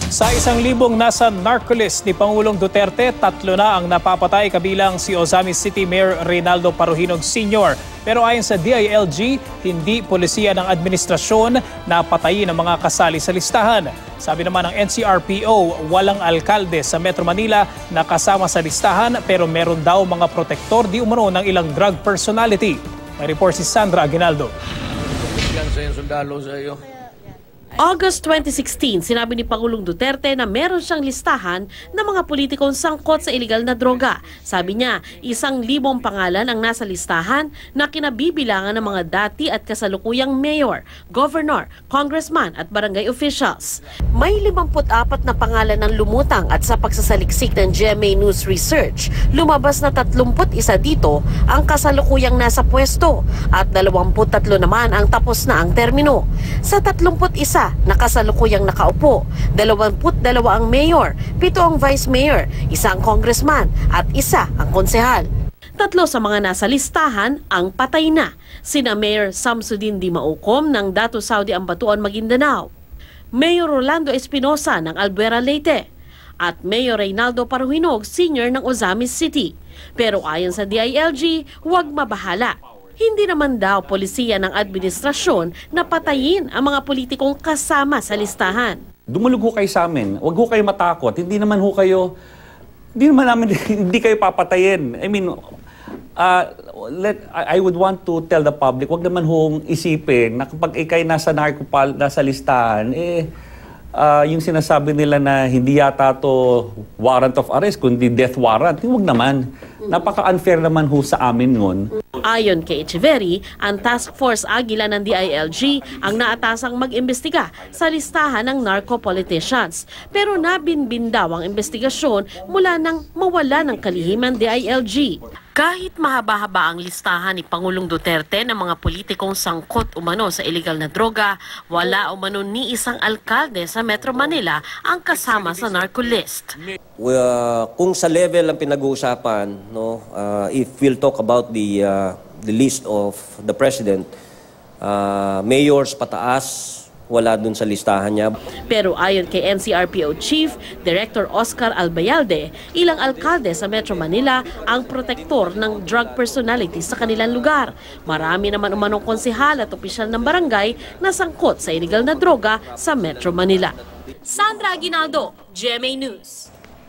Sa 1,000 nasa narcolist ni Pangulong Duterte, 3 na ang napapatay kabilang si Ozamis City Mayor Reynaldo Paruhinog Sr. Pero ayon sa DILG, hindi polisiya ng administrasyon na patayin ang mga kasali sa listahan. Sabi naman ng NCRPO, walang alkalde sa Metro Manila na kasama sa listahan pero meron daw mga protektor di umano ng ilang drug personality. May report si Sandra Aguinaldo. August 2016, sinabi ni Pangulong Duterte na meron siyang listahan ng mga politikong sangkot sa iligal na droga. Sabi niya, 1,000 pangalan ang nasa listahan na kinabibilangan ng mga dati at kasalukuyang mayor, governor, congressman at barangay officials. May 54 na pangalan ng lumutang at sa pagsasaliksik ng GMA News Research, lumabas na 31 dito ang kasalukuyang nasa pwesto at 23 naman ang tapos na ang termino. Sa 31 na kasalukuyang nakaupo, 22 ang mayor, 7 ang vice mayor, 1 ang congressman at 1 ang konsehal. 3 sa mga nasa listahan ang patay na, sina Mayor Samsudin Di Maucom ng Datu Saudi Ambatuan, Maguindanao, Mayor Rolando Espinosa ng Albuera, Leyte, at Mayor Reynaldo Paruhinog Sr. ng Ozamis City. Pero ayon sa DILG, huwag mabahala. Hindi naman daw polisiya ng administrasyon na patayin ang mga politikong kasama sa listahan. Dumulog ho kayo sa amin. Huwag ho kayo matakot. Hindi naman hindi kayo papatayin. I mean, I would want to tell the public, huwag naman hong isipin na kapag ikay nasa nasa listahan, yung sinasabi nila na hindi yata to warrant of arrest, kundi death warrant. Huwag naman. Napaka-unfair naman ho sa amin ngun. Ayon kay Echeverry, ang Task Force Aguila ng DILG ang naatasang mag-imbestiga sa listahan ng narco-politicians. Pero nabinbin daw ang investigasyon mula nang mawala ng kalihiman DILG. Kahit mahaba-haba ang listahan ni Pangulong Duterte ng mga politikong sangkot umano sa iligal na droga, wala umano ni isang alkalde sa Metro Manila ang kasama sa narco list. Kung sa level ang pinag-uusapan, if we'll talk about the list of the president, mayors pataas, wala dun sa listahan niya. Pero ayon kay NCRPO Chief Director Oscar Albayalde, ilang alkalde sa Metro Manila ang protektor ng drug personality sa kanilang lugar. Marami naman umanong konsehal at opisyal ng barangay na sangkot sa iligal na droga sa Metro Manila. Sandra Aguinaldo, GMA News.